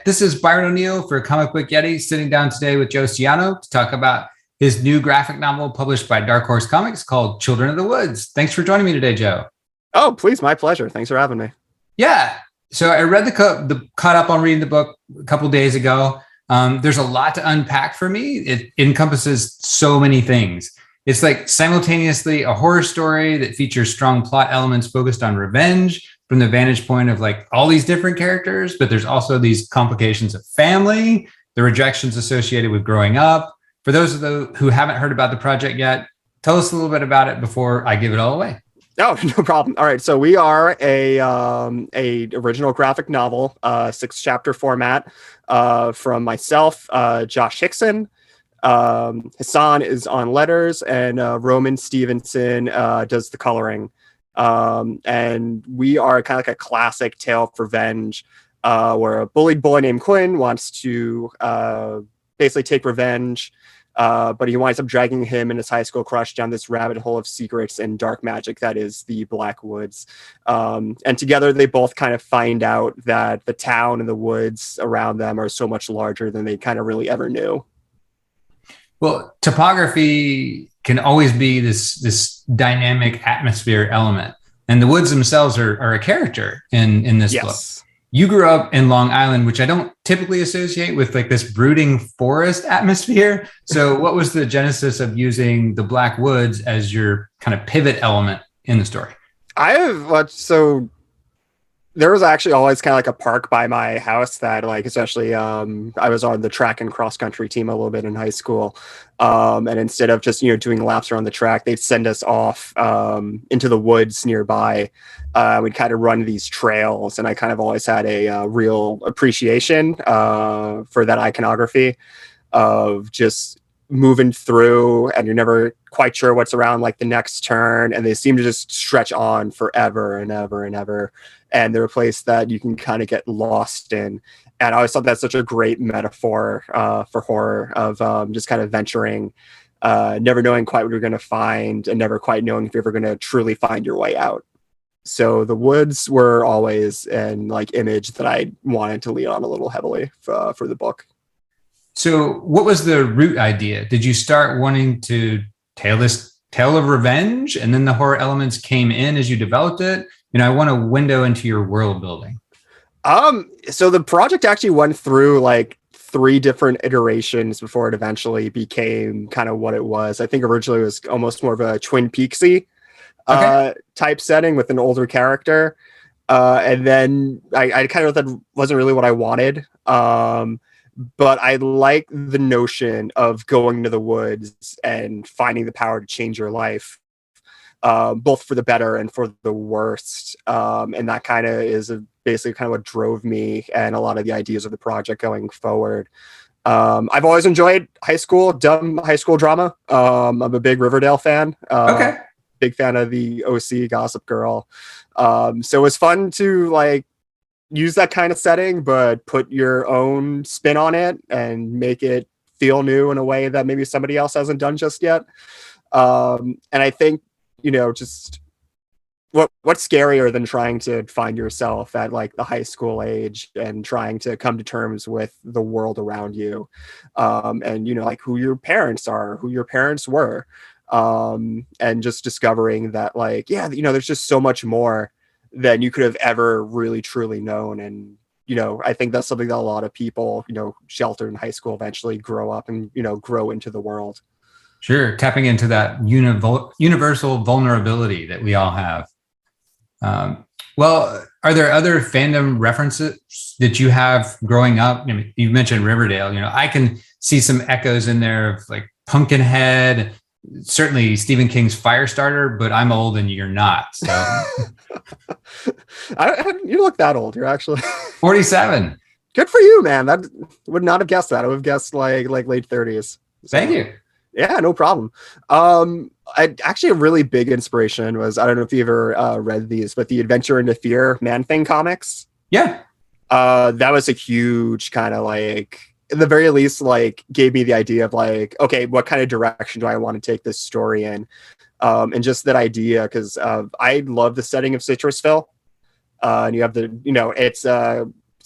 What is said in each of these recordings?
This is Byron O'Neill for Comic Book Yeti, sitting down today with Joe Ciano to talk about his new graphic novel published by Dark Horse Comics called Children of the Woods. Thanks for joining me today, Joe. Oh, please, my pleasure. Thanks for having me. Yeah. So I read caught up on reading the book a couple days ago. There's a lot to unpack for me. It encompasses so many things. It's like simultaneously a horror story that features strong plot elements focused on revenge from the vantage point of like all these different characters, but there's also these complications of family, the rejections associated with growing up. For those of you who haven't heard about the project yet, tell us a little bit about it before I give it all away. Oh, no problem. All right. So we are a original graphic novel, 6-chapter format, from myself, Josh Hickson. Hassan is on letters, and Roman Stevenson does the coloring. And we are kind of like a classic tale of revenge, where a bullied boy named Quinn wants to basically take revenge, but he winds up dragging him and his high school crush down this rabbit hole of secrets and dark magic that is the Black Woods. And together they both kind of find out that the town and the woods around them are so much larger than they kind of really ever knew. Well, topography can always be this dynamic atmosphere element. And the woods themselves are a character in this book. You grew up in Long Island, which I don't typically associate with like this brooding forest atmosphere. So what was the genesis of using the Black Woods as your kind of pivot element in the story? There was actually always kind of like a park by my house that like, especially I was on the track and cross country team a little bit in high school. And instead of just, doing laps around the track, they'd send us off into the woods nearby. We'd kind of run these trails, and I kind of always had a real appreciation for that iconography of just moving through, and you're never quite sure what's around like the next turn, and they seem to just stretch on forever and ever and ever. And they're a place that you can kind of get lost in. And I always thought that's such a great metaphor for horror, of just kind of venturing, never knowing quite what you're going to find, and never quite knowing if you're ever going to truly find your way out. So the woods were always an like image that I wanted to lean on a little heavily for the book. So what was the root idea? Did you start wanting to tell this tale of revenge, and then the horror elements came in as you developed it? I want a window into your world building. So the project actually went through like 3 different iterations before it eventually became kind of what it was. I think originally it was almost more of a Twin Peaksy type setting with an older character. And then I kind of thought that wasn't really what I wanted. But I like the notion of going to the woods and finding the power to change your life, both for the better and for the worst. And that kind of is basically kind of what drove me and a lot of the ideas of the project going forward. I've always enjoyed dumb high school drama. I'm a big Riverdale fan. Big fan of the OC, Gossip Girl. So it was fun to like use that kind of setting, but put your own spin on it and make it feel new in a way that maybe somebody else hasn't done just yet. And I think, just what's scarier than trying to find yourself at like the high school age and trying to come to terms with the world around you, and like who your parents are, who your parents were, and just discovering that like, there's just so much more than you could have ever really truly known. And I think that's something that a lot of people sheltered in high school eventually grow up and grow into the world. Sure. Tapping into that universal vulnerability that we all have. Well, are there other fandom references that you have growing up? You mentioned Riverdale. I can see some echoes in there of like Pumpkinhead, certainly Stephen King's Firestarter, but I'm old and you're not. So you look that old. You're actually 47. Good for you, man. That would not have guessed that. I would have guessed like late 30s. So. Thank you. Yeah, no problem. Actually, a really big inspiration was, I don't know if you ever read these, but the Adventure into Fear Man-Thing comics. Yeah. That was a huge kind of like, at the very least, like gave me the idea of like, okay, what kind of direction do I want to take this story in? And just that idea, because I love the setting of Citrusville. And you have it's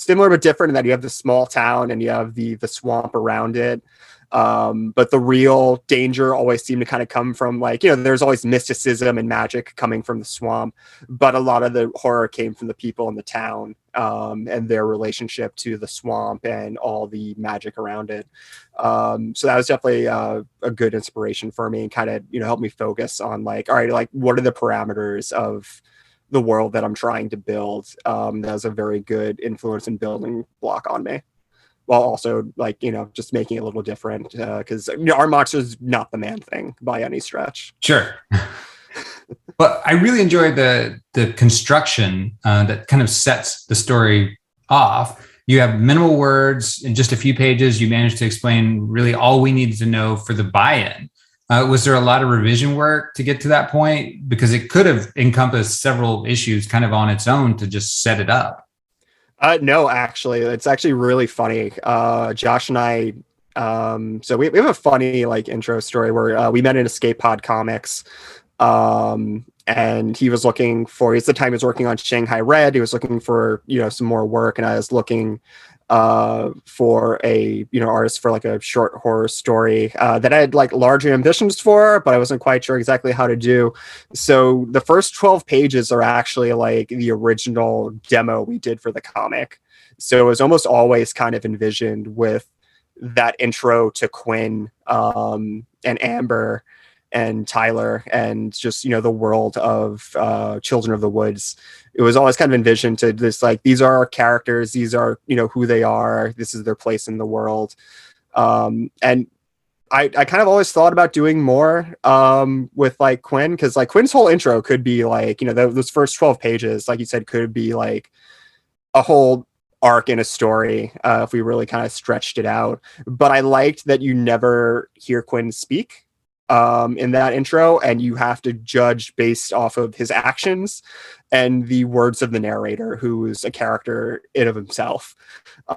similar but different in that you have the small town and you have the swamp around it. But the real danger always seemed to kind of come from, like, there's always mysticism and magic coming from the swamp, but a lot of the horror came from the people in the town, and their relationship to the swamp and all the magic around it. So that was definitely a good inspiration for me, and kind of, helped me focus on, like, all right, like, what are the parameters of the world that I'm trying to build? That was a very good influence and building block on me, while also, like, just making it a little different, because our monster is not the man thing by any stretch. Sure. But I really enjoyed the construction that kind of sets the story off. You have minimal words in just a few pages. You managed to explain really all we needed to know for the buy-in. Was there a lot of revision work to get to that point? Because it could have encompassed several issues kind of on its own to just set it up. No, actually, it's actually really funny. Josh and I, so we have a funny, like, intro story where we met in Escape Pod Comics, and he was looking for, it's the time he was working on Shanghai Red. He was looking for, some more work, and I was looking for a artist for, like, a short horror story that I had, like, larger ambitions for, but I wasn't quite sure exactly how to do. So the first 12 pages are actually, like, the original demo we did for the comic. So it was almost always kind of envisioned with that intro to Quinn, and Amber and Tyler, and just, the world of Children of the Woods. It was always kind of envisioned to this, like, these are our characters, these are, who they are, this is their place in the world. And I kind of always thought about doing more with, like, Quinn, because, like, Quinn's whole intro could be, like, those first 12 pages, like you said, could be like a whole arc in a story if we really kind of stretched it out. But I liked that you never hear Quinn speak in that intro, and you have to judge based off of his actions and the words of the narrator, who is a character in of himself.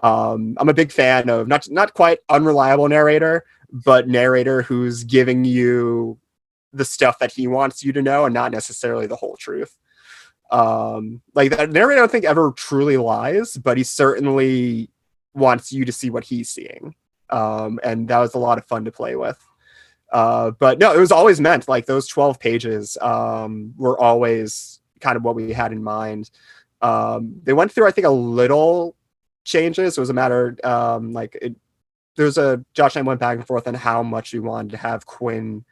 I'm a big fan of not quite unreliable narrator, but narrator who's giving you the stuff that he wants you to know and not necessarily the whole truth. Like, that narrator, I don't think ever truly lies, but he certainly wants you to see what he's seeing. And that was a lot of fun to play with. But no, it was always meant, like, those 12 pages were always kind of what we had in mind. They went through, I think, a little changes. It was a matter, Josh and I went back and forth on how much we wanted to have Quinn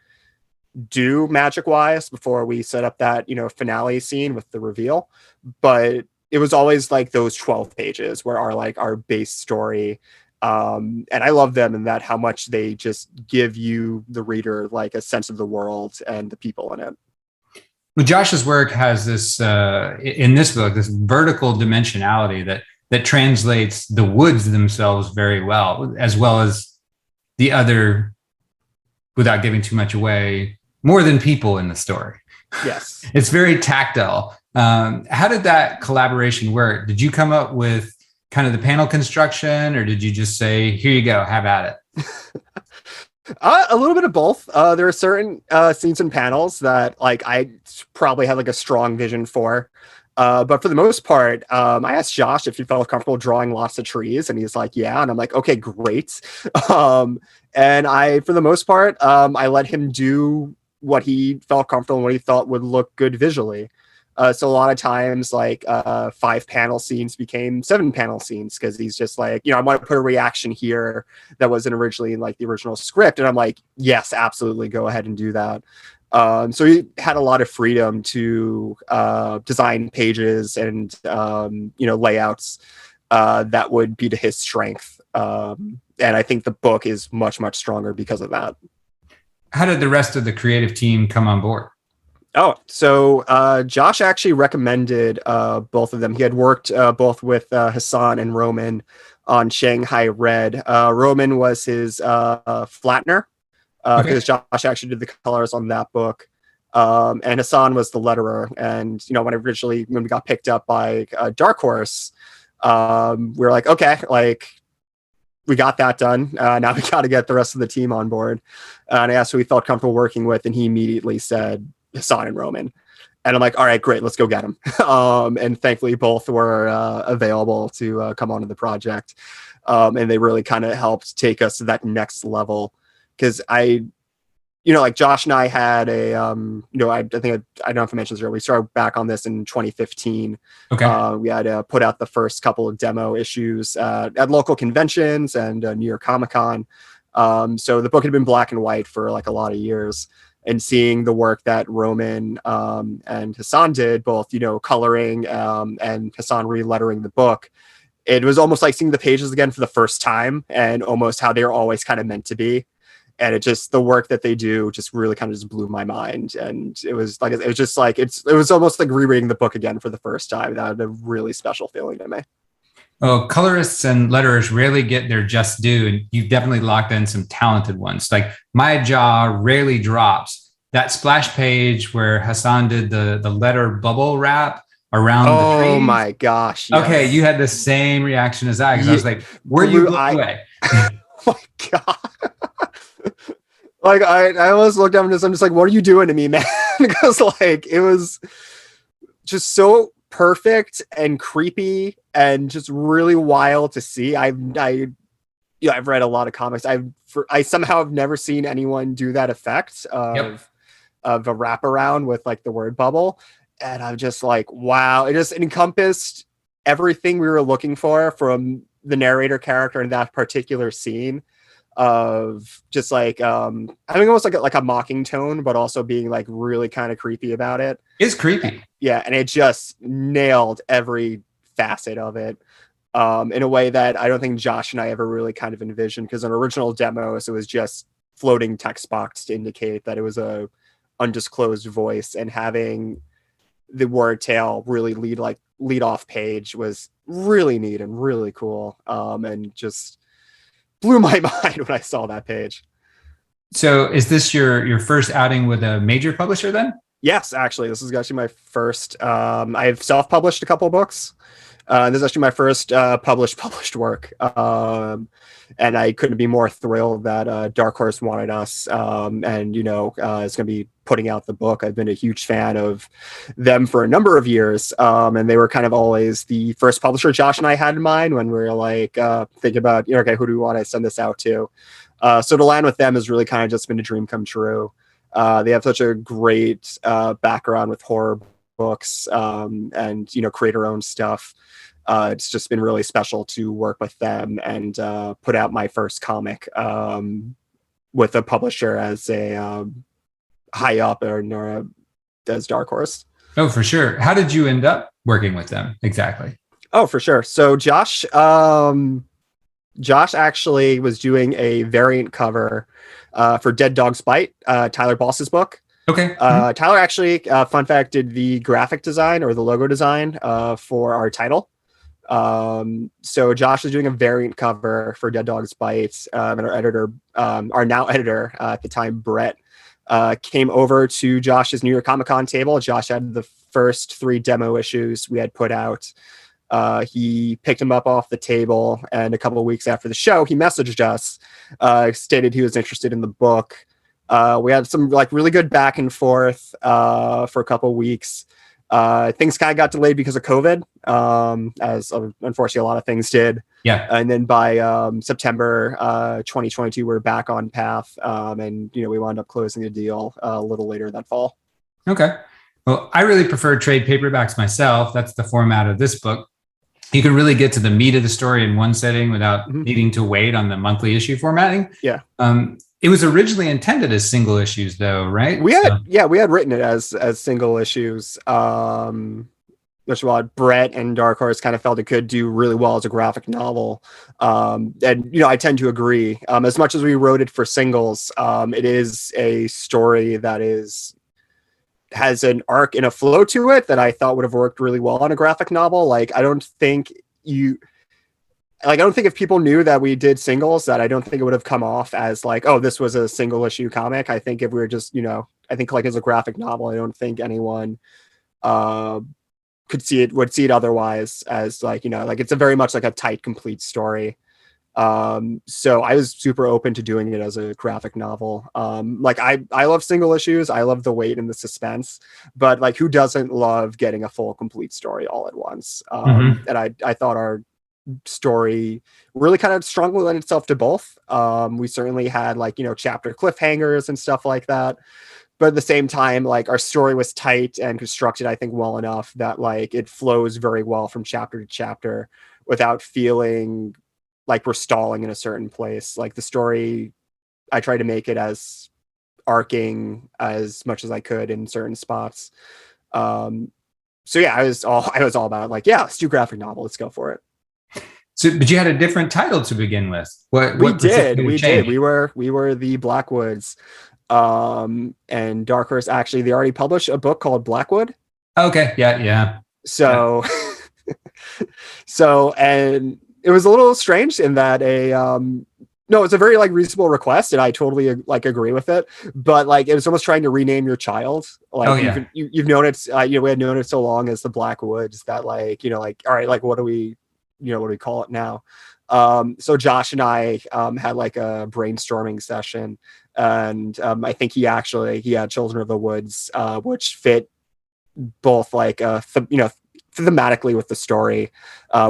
do magic wise before we set up that, finale scene with the reveal. But it was always, like, those 12 pages where our base story. And I love them in that how much they just give you, the reader, like, a sense of the world and the people in it. Well, Josh's work has this, in this book, this vertical dimensionality that translates the woods themselves very well as the other, without giving too much away, more than people in the story. Yes. It's very tactile. How did that collaboration work? Did you come up with kind of the panel construction, or did you just say, here you go, have at it? A little bit of both. There are certain scenes and panels that, like, I probably had, like, a strong vision for. But for the most part, I asked Josh if he felt comfortable drawing lots of trees, and he's like, yeah. And I'm like, okay, great. And for the most part, I let him do what he felt comfortable and what he thought would look good visually. So a lot of times, like, 5 panel scenes became 7 panel scenes, because he's just like, I want to put a reaction here that wasn't originally in, like, the original script. And I'm like, yes, absolutely, go ahead and do that. So he had a lot of freedom to design pages and, layouts that would be to his strength. And I think the book is much, much stronger because of that. How did the rest of the creative team come on board? Oh, so Josh actually recommended both of them. He had worked both with Hassan and Roman on Shanghai Red. Roman was his flattener, because Josh actually did the colors on that book. And Hassan was the letterer. And, when we got picked up by Dark Horse, we were like, okay, like, we got that done. Now we got to get the rest of the team on board. And I asked who he felt comfortable working with, and he immediately said Hassan and Roman. And I'm like, all right, great, let's go get them. And thankfully, both were available to come onto the project. And they really kind of helped take us to that next level. Because like Josh and I had I think I don't know if I mentioned this earlier. We started back on this in 2015. Okay. We had put out the first couple of demo issues at local conventions and New York Comic Con. So the book had been black and white for like a lot of years. And seeing the work that Roman and Hassan did, both, coloring and Hassan re-lettering the book, it was almost like seeing the pages again for the first time and almost how they were always kind of meant to be. And the work that they do just really kind of just blew my mind. And it was almost like rereading the book again for the first time. That had a really special feeling to me. Well, colorists and letterers rarely get their just due, and you've definitely locked in some talented ones. Like my jaw rarely drops. That splash page where Hassan did the letter bubble wrap around the trees. Oh my gosh. Yes. Okay, you had the same reaction as I, because I was like, were you blown away? Oh my God. Like I almost looked up and I'm just like, what are you doing to me, man? Because like it was just so perfect and creepy and just really wild to see. I've read a lot of comics. I somehow have never seen anyone do that effect of a wraparound with like the word bubble. And I'm just like, wow, it just encompassed everything we were looking for from the narrator character in that particular scene, of just like having almost like a mocking tone, but also being like really kind of creepy about it. It's creepy. Yeah, and it just nailed every facet of it in a way that I don't think Josh and I ever really kind of envisioned, because in original demos it was just floating text box to indicate that it was a undisclosed voice, and having the word tail really lead off page was really neat and really cool, and just blew my mind when I saw that page. So is this your first outing with a major publisher then? Yes, actually, this is actually my first. I've self-published a couple of books. This is actually my first published work. And I couldn't be more thrilled that Dark Horse wanted us, and it's going to be putting out the book. I've been a huge fan of them for a number of years, and they were kind of always the first publisher Josh and I had in mind when we were like thinking about, okay, who do we want to send this out to? So to land with them has really kind of just been a dream come true. They have such a great background with horror books, and create our own stuff. It's just been really special to work with them and put out my first comic with a publisher as a high up or as Dark Horse. Oh, for sure. How did you end up working with them exactly? Oh, for sure. So Josh actually was doing a variant cover for Dead Dog's Bite, Tyler Boss's book. Okay. Tyler actually, fun fact, did the graphic design or the logo design for our title. So Josh is doing a variant cover for Dead Dog's Bite, and our editor, our now editor at the time, Brett, came over to Josh's New York Comic Con table. Josh had the first 3 demo issues we had put out. He picked him up off the table, and a couple of weeks after the show, he messaged us, stated he was interested in the book. We had some like really good back and forth for a couple of weeks. Things kind of got delayed because of COVID, as unfortunately a lot of things did. Yeah. And then by September 2022, we're back on path, and we wound up closing the deal a little later that fall. Okay. Well, I really prefer trade paperbacks myself. That's the format of this book. You can really get to the meat of the story in one setting without needing to wait on the monthly issue formatting. Yeah. It was originally intended as single issues, though, right? We had written it as single issues. Which Brett and Dark Horse kind of felt it could do really well as a graphic novel. And I tend to agree. As much as we wrote it for singles, it is a story that has an arc and a flow to it that I thought would have worked really well on a graphic novel. Like, I don't think if people knew that we did singles, that I don't think it would have come off as like, oh, this was a single issue comic. I think if we were just, I think like as a graphic novel, I don't think anyone would see it otherwise as like, like it's a very much like a tight, complete story. So I was super open to doing it as a graphic novel. Like I love single issues. I love the weight and the suspense, but like who doesn't love getting a full complete story all at once? And I thought our story really kind of strongly lent itself to both. We certainly had like, chapter cliffhangers and stuff like that. But at the same time, like our story was tight and constructed, I think, well enough that like it flows very well from chapter to chapter without feeling like we're stalling in a certain place. Like the story, I try to make it as arcing as much as I could in certain spots. So yeah, I was all about like, yeah, let's do graphic novel. Let's go for it. So, but you had a different title to begin with. What We did. changed? We were the Blackwoods. And Dark Horse, actually, they already published a book called Blackwood. Okay. Yeah. So, and it was a little strange in that no, it's a very like reasonable request, and I totally like agree with it. But like, it was almost trying to rename your child. Like, you've known it. We had known it so long as the Blackwoods that like, like, all right, like, what do we call it now? So Josh and I had like a brainstorming session, and I think he had Children of the Woods, which fit both like thematically with the story,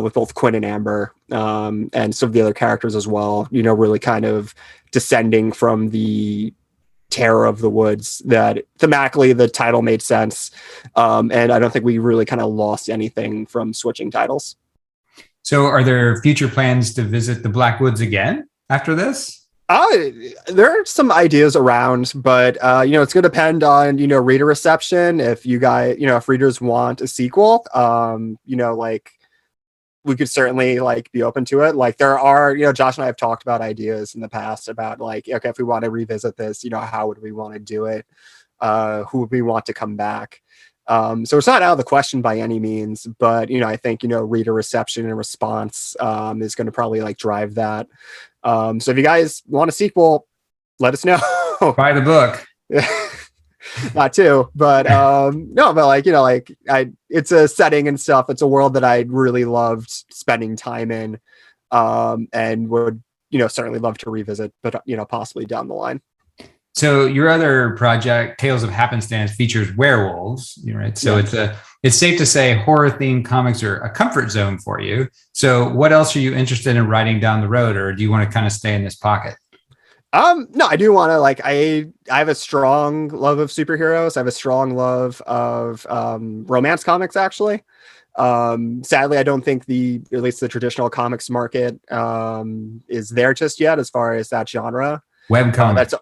with both Quinn and Amber, and some of the other characters as well. Really kind of descending from the terror of the woods. That thematically the title made sense, and I don't think we really kind of lost anything from switching titles. So are there future plans to visit the Blackwoods again after this? There are some ideas around, but it's going to depend on reader reception. If you guys, if readers want a sequel, like we could certainly like be open to it. Like there are, Josh and I have talked about ideas in the past about like, okay, if we want to revisit this, how would we want to do it? Who would we want to come back? So it's not out of the question by any means, but I think reader reception and response is going to probably like drive that. So if you guys want a sequel, let us know. Buy the book. Not too, but no, but like it's a setting and stuff. It's a world that I really loved spending time in, and would certainly love to revisit, but possibly down the line. So your other project, Tales of Happenstance, features werewolves, right? So Yeah. it's safe to say horror-themed comics are a comfort zone for you. So what else are you interested in writing down the road, or do you want to kind of stay in this pocket? No, I do want to like I have a strong love of superheroes. I have a strong love of romance comics, actually. Sadly, I don't think at least the traditional comics market is there just yet as far as that genre. Web comics.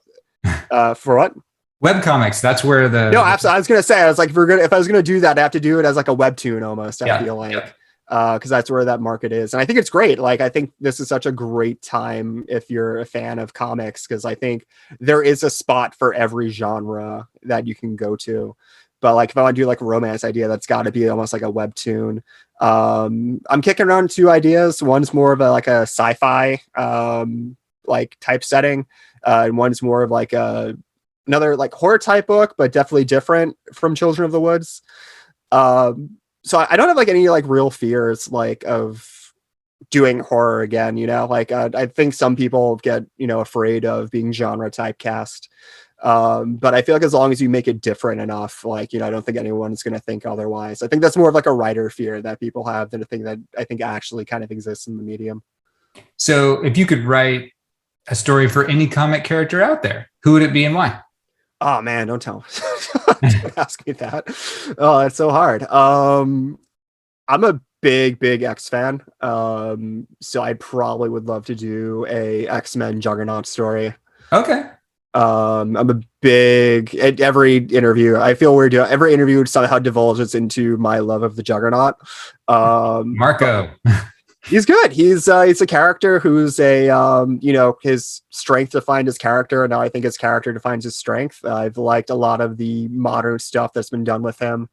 For what? Web comics. That's where No, absolutely. I was gonna say, I was like, if I was gonna do that, I have to do it as like a webtoon almost. I feel like, because that's where that market is, and I think it's great. Like, I think this is such a great time if you're a fan of comics, because I think there is a spot for every genre that you can go to. But like, if I want to do like a romance idea, that's got to be almost like a webtoon. I'm kicking around two ideas. One's more of like a sci-fi like type setting. And one's more of like another like horror type book, but definitely different from Children of the Woods. So I don't have like any like real fears like of doing horror again. Like I think some people get afraid of being genre typecast. But I feel like as long as you make it different enough, like I don't think anyone's going to think otherwise. I think that's more of like a writer fear that people have than a thing that I think actually kind of exists in the medium. So if you could write a story for any comic character out there, who would it be and why? Oh man, don't tell me. Don't ask me that. Oh, it's so hard. I'm a big X fan. So I probably would love to do a X-Men Juggernaut story. Okay. I'm a big at every interview. I feel weird doing every interview somehow divulges into my love of the Juggernaut. Marco. He's good. He's a character who's his strength defined his character, and now I think his character defines his strength. I've liked a lot of the modern stuff that's been done with him,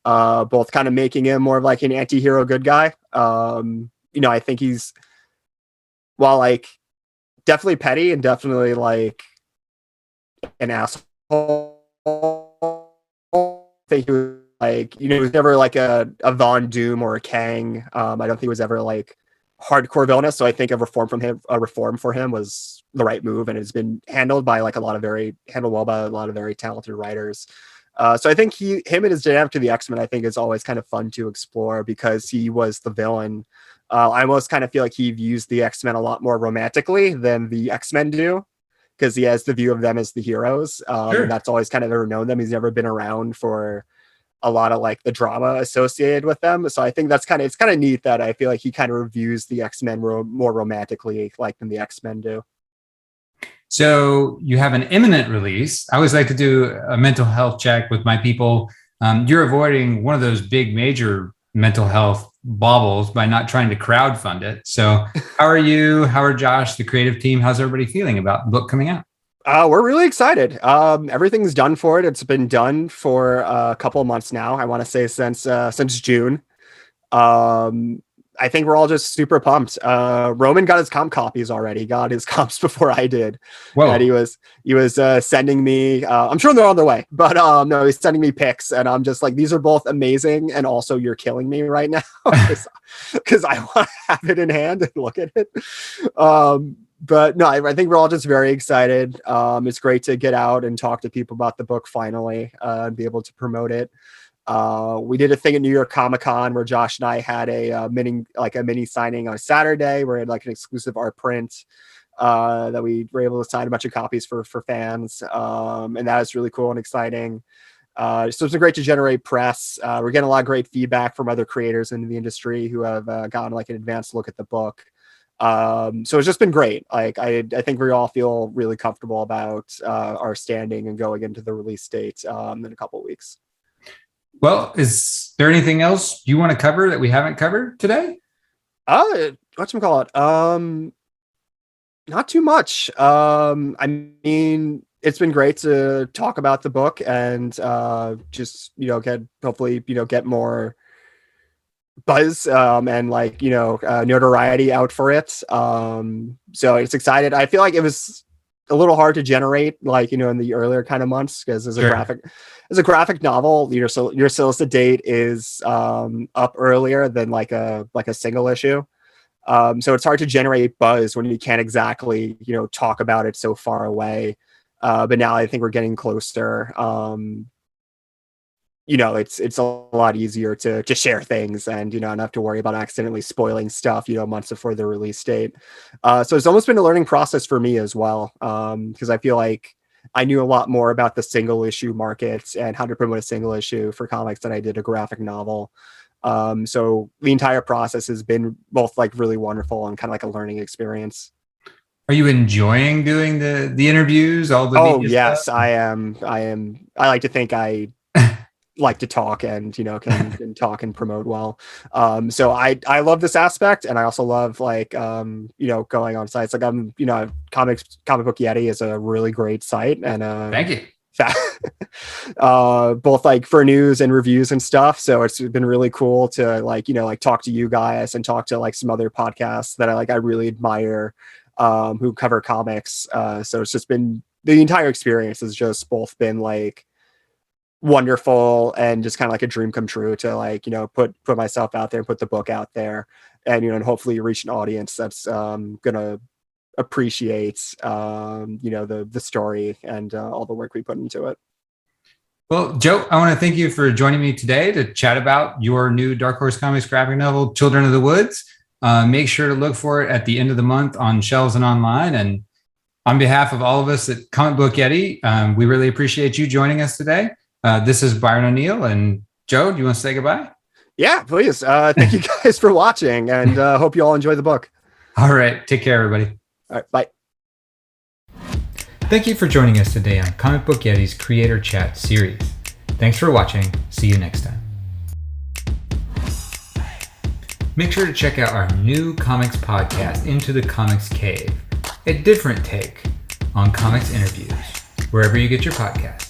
both kind of making him more of like an anti-hero good guy. I think he's, while like definitely petty and definitely like an asshole, I think he was like, he was never like a Von Doom or a Kang. I don't think he was ever like hardcore villainous. So I think a reform for him was the right move, and it's been handled well by a lot of very talented writers. So I think him and his dynamic to the X-Men, I think, is always kind of fun to explore because he was the villain. I almost kind of feel like he views the X-Men a lot more romantically than the X-Men do, because he has the view of them as the heroes. Sure. And that's always kind of ever known them. He's never been around for a lot of like the drama associated with them. So I think it's kind of neat that I feel like he kind of reviews the X-Men more romantically like than the X-Men do. So you have an imminent release. I always like to do a mental health check with my people. You're avoiding one of those big major mental health baubles by not trying to crowdfund it. So how are you? How are Josh, the creative team? How's everybody feeling about the book coming out? We're really excited. Everything's done for it. It's been done for a couple of months now. I want to say since June. I think we're all just super pumped. Roman got his comp copies already. Got his comps before I did. Whoa. And he was sending me. I'm sure they're on their way, but no, he's sending me pics, and I'm just like, these are both amazing, and also you're killing me right now because I want to have it in hand and look at it. But no, I think we're all just very excited. It's great to get out and talk to people about the book finally, and be able to promote it. We did a thing at New York Comic-Con where Josh and I had a mini signing on a Saturday where we had like an exclusive art print that we were able to sign a bunch of copies for fans. And that was really cool and exciting. So it's been great to generate press. We're getting a lot of great feedback from other creators in the industry who have gotten like an advanced look at the book. So it's just been great. Like I think we all feel really comfortable about our standing and going into the release date in a couple of weeks. Well, is there anything else you want to cover that we haven't covered today? Whatchamacallit? Not too much. I mean, it's been great to talk about the book and just get more buzz and notoriety out for it. So it's excited. I feel like it was a little hard to generate in the earlier kind of months because as a graphic novel, your solicit date is up earlier than like a single issue. So it's hard to generate buzz when you can't exactly talk about it so far away. But now I think we're getting closer. It's a lot easier to share things and not have to worry about accidentally spoiling stuff months before the release date. So it's almost been a learning process for me as well, because I feel like I knew a lot more about the single issue market and how to promote a single issue for comics than I did a graphic novel. So the entire process has been both like really wonderful and kind of like a learning experience. Are you enjoying doing the interviews? Yes, stuff? I am. I like to think I like to talk and can talk and promote well. So I love this aspect, and I also love going on sites like Comic Book Yeti is a really great site, and thank you. Both like for news and reviews and stuff. So it's been really cool to talk to you guys and talk to like some other podcasts that I really admire who cover comics. So it's just been, the entire experience has just both been like wonderful and just kind of like a dream come true to put myself out there and put the book out there and and hopefully reach an audience that's gonna appreciate the story and all the work we put into it. Well, Joe, I want to thank you for joining me today to chat about your new Dark Horse Comics graphic novel, Children of the Woods. Make sure to look for it at the end of the month on shelves and online. And on behalf of all of us at Comic Book Yeti, we really appreciate you joining us today. This is Byron O'Neill, and Joe, do you want to say goodbye? Yeah, please. Thank you guys for watching, and hope you all enjoy the book. All right. Take care, everybody. All right. Bye. Thank you for joining us today on Comic Book Yeti's Creator Chat series. Thanks for watching. See you next time. Make sure to check out our new comics podcast, Into the Comics Cave, a different take on comics interviews, wherever you get your podcasts.